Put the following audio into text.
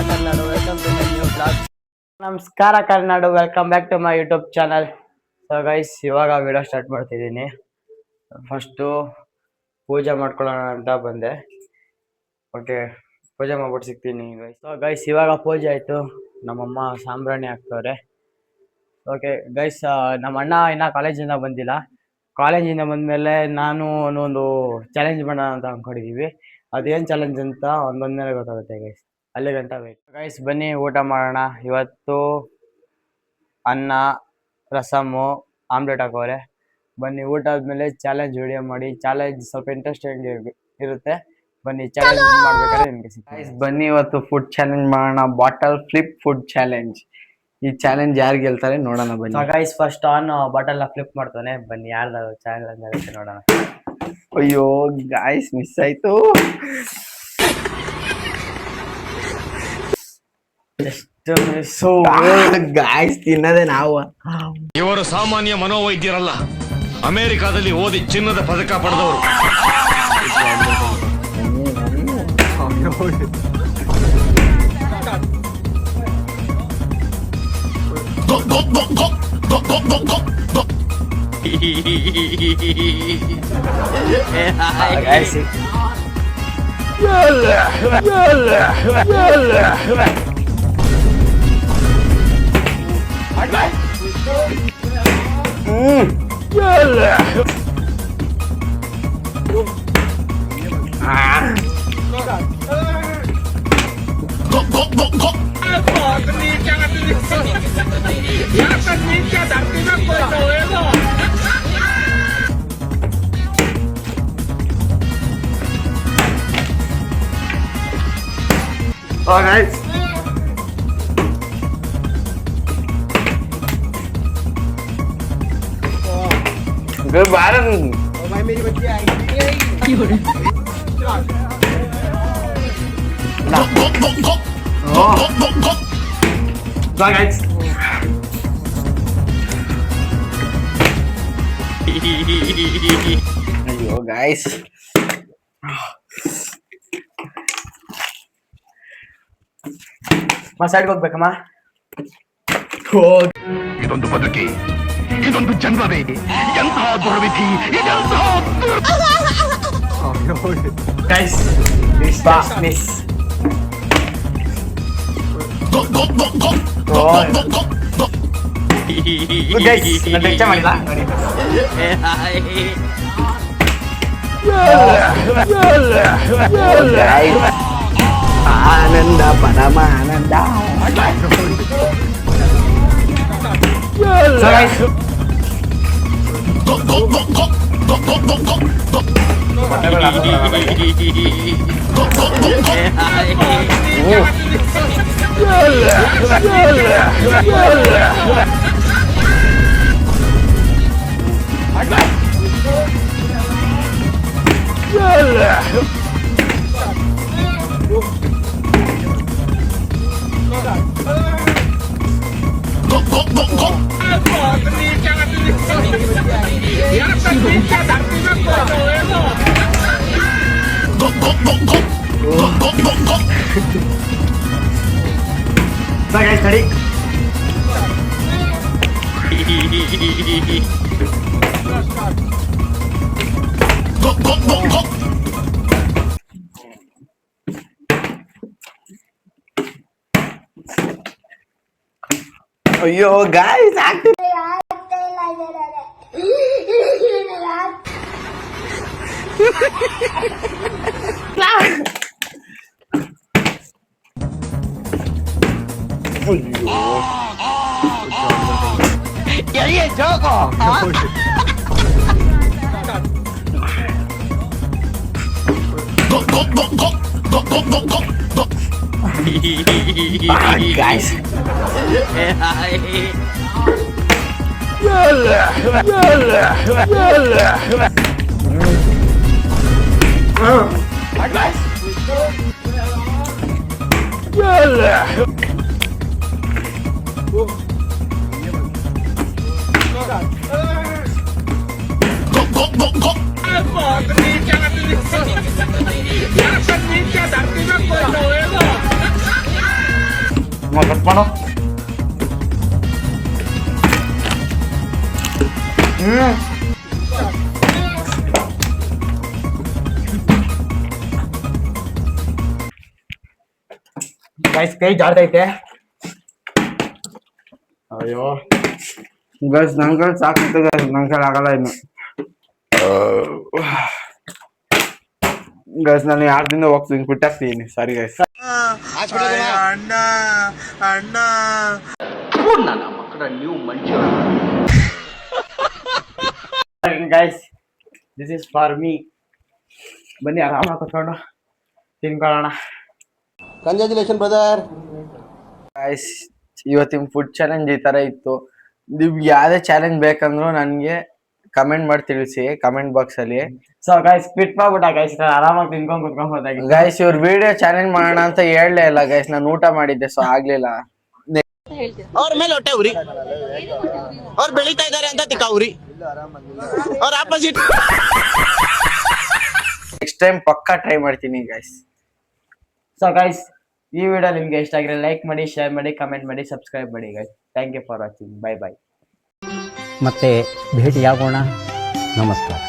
Karnadu. Welcome to my new vlog. Namaskara Karnadu. Welcome back to my YouTube channel. So guys, ಇವಾಗ video start ಮಾಡ್ತಿದ್ದೀನಿ. First ಪೂಜೆ ಮಾಡ್ಕೊಳ್ಳೋಣ ಅಂತ ಬಂದೆ. Okay, ಪೂಜೆ ಮಾಡ್ಬಿಟ್ಟು ಸಿಗ್ತೀನಿ ಗೈಸ್. ಸೊ ಗೈಸ್, ಇವಾಗ ಪೂಜೆ ಆಯ್ತು. ನಮ್ಮಮ್ಮ ಸಾಂಬ್ರಾಣಿ ಹಾಕ್ತವ್ರೆ. ಓಕೆ ಗೈಸ್, ನಮ್ಮ ಅಣ್ಣ ಇನ್ನ ಕಾಲೇಜಿಂದ ಬಂದಿಲ್ಲ. ಕಾಲೇಜಿಂದ ಬಂದ್ಮೇಲೆ ನಾನು ಒಂದು ಚಾಲೆಂಜ್ ಮಾಡೋಣ ಅಂತ ಅನ್ಕೊಂಡಿದೀವಿ. ಅದೇನ್ ಚಾಲೆಂಜ್ ಅಂತ ಅವ್ನು ಬಂದ್ಮೇಲೆ ಗೊತ್ತಾಗುತ್ತೆ ಗೈಸ್. ಅಲ್ಲಿ ಗಂಟ ವೇಟ್. ಗೈಸ್ ಬನ್ನಿ ಊಟ ಮಾಡೋಣ. ಇವತ್ತು ಅನ್ನ, ರಸಮ್ಮು, ಆಮ್ಲೆಟ್ ಹಾಕೋರೆ. ಬನ್ನಿ ಊಟ ಆದ್ಮೇಲೆ ಚಾಲೆಂಜ್ ವಿಡಿಯೋ ಮಾಡಿ. ಚಾಲೆಂಜ್ ಸ್ವಲ್ಪ ಇಂಟ್ರೆಸ್ಟಿಂಗ್ ಇರುತ್ತೆ. ಬನ್ನಿ ಚಾಲೆಂಜ್ ಮಾಡ್ಬೇಕಾದ್ರೆ ನಿಮ್ಗೆ ಸಿಗ್ತದೆ. ಗೈಸ್ ಬನ್ನಿ ಇವತ್ತು ಫುಡ್ ಚಾಲೆಂಜ್ ಮಾಡೋಣ. Bottle flip food challenge. ಈ ಚಾಲೆಂಜ್ ಯಾರು ಗೆಲ್ತಾರೆ ನೋಡೋಣ ಬನ್ನಿ. ಗೈಸ್ ಫಸ್ಟ್ ಆನ್ ಬಾಟಲ್ ನ ಫ್ಲಿಪ್ ಮಾಡ್ತಾನೆ. ಬನ್ನಿ ಯಾರ್ದು ಚಾಲೆಂಜ್ ಆಗುತ್ತೆ ನೋಡೋಣ. ಅಯ್ಯೋ ಗಾಯ್ಸ್, ಮಿಸ್ ಆಯ್ತು. ಗಾಯ್ಸ್ ತಿನ್ನದೆ ನಾವು. ಇವರು ಸಾಮಾನ್ಯ ಮನೋವೈದ್ಯರಲ್ಲ, ಅಮೆರಿಕಾದಲ್ಲಿ ಓದಿ ಚಿನ್ನದ ಪದಕ ಪಡೆದವರು. Oh guys, good Baran. Oh भाई मेरी बच्ची आई नहीं. Oh. So guys. Ayo guys. ಸೈಡ್ಗೆ ಹೋಗ್ಬೇಕಮ್ಮ. ಇದೊಂದು ಬದುಕಿ, ಇದೊಂದು ಜನ್ಮವೇ, ಎಂತಹ ದುರ್ವಿಧಿ, ಇದೆಂತಹ ಗೈಸ್ ಮಿಸ್. ಗೈಸ್ ನಾನು ವೆಚ್ಚ ಮಾಡಿಲ್ಲ ನೋಡಿ. ಆನಂದ ಪರಮಾನಂದ. So guys, ready? ಅಯ್ಯೋ ಗಾಯ್ಸ್ ಆಗ್ತಿದೆ. ಎಲ್ಲಿಯೇ ಜೋಗೋ. Guys. ಕಟ್ ಮಾಡೋ. ಗೈಸ್ ಕೈ ಜಾರ್ತೈತೆ. ಅಯ್ಯೋ ಗೈಸ್ ನನ್ ಕೈ ಸಾಕಿತ್ತು ಗೈಸ್, ನನ್ ಕೈ ಆಗಲ್ಲ ಇನ್ನು. ಗೈಸ್ ನಾನು 2 ದಿನ ಹೋಗ್ತೀನಿ, ಬಿಟ್ಟಾಕ್ತೀನಿ. Sorry guys. Guys this is for me. ಬನ್ನಿ ಆರಾಮಾಗಿ ಕುತ್ಕೊಂಡು ತಿನ್ಕೊಳ್ಳೋಣ. Congratulation brother. ಗೈಸ್ ಇವತ್ತಿನ ಫುಡ್ ಚಾಲೆಂಜ್ ಈ ತರ ಇತ್ತು. ನಿಮ್ಗೆ ಯಾವ್ದೇ ಚಾಲೆಂಜ್ ಬೇಕಂದ್ರು ನನ್ಗೆ ಕಮೆಂಟ್ ಮಾಡಿ ತಿಳಿಸಿ ಕಮೆಂಟ್ ಬಾಕ್ಸ್ ಅಲ್ಲಿ. ಸೊ ಗೈಸ್ ಕ್ವಿಟ್ ಮಾಡ್ಬಿಟ್ಟ ಗೈಸ್, ಆರಾಮಾಗಿ ತಿನ್ಕೊಂಡ್ ಕುತ್ಕೊಂಡ್ಬೋದಾಗಿ. ಗೈಸ್ ಇವ್ರ ವಿಡಿಯೋ ಚಾಲೆಂಜ್ ಮಾಡೋಣ ಅಂತ ಹೇಳಲೇ ಇಲ್ಲ ಗೈಸ್, ನಾನು ಊಟ ಮಾಡಿದ್ದೆ ಸೊ ಆಗ್ಲಿಲ್ಲ. ಅವ್ರ ಮೇಲೆ ಹೊಟ್ಟೆ ಉರಿ, ಅವ್ರು ಬೆಳೀತಾ ಇದಾರೆ ಅಂತ ತಿಕ್ಕ ಉರಿ, ಅವ್ರ ಆಪೋಸಿಟ್. ನೆಕ್ಸ್ಟ್ ಟೈಮ್ ಪಕ್ಕಾ ಟ್ರೈ ಮಾಡ್ತೀನಿ ಗೈಸ್. ಸೊ ಗೈಸ್ ಈ ವಿಡಿಯೋ ನಿಮ್ಗೆ ಇಷ್ಟ ಆಗಿದ್ರೆ ಲೈಕ್ ಮಾಡಿ, ಶೇರ್ ಮಾಡಿ, ಕಮೆಂಟ್ ಮಾಡಿ, ಸಬ್ಸ್ಕ್ರೈಬ್ ಮಾಡಿ guys. Thank you for watching. Bye bye. ಮತ್ತೆ ಭೇಟಿಯಾಗೋಣ. ನಮಸ್ಕಾರ.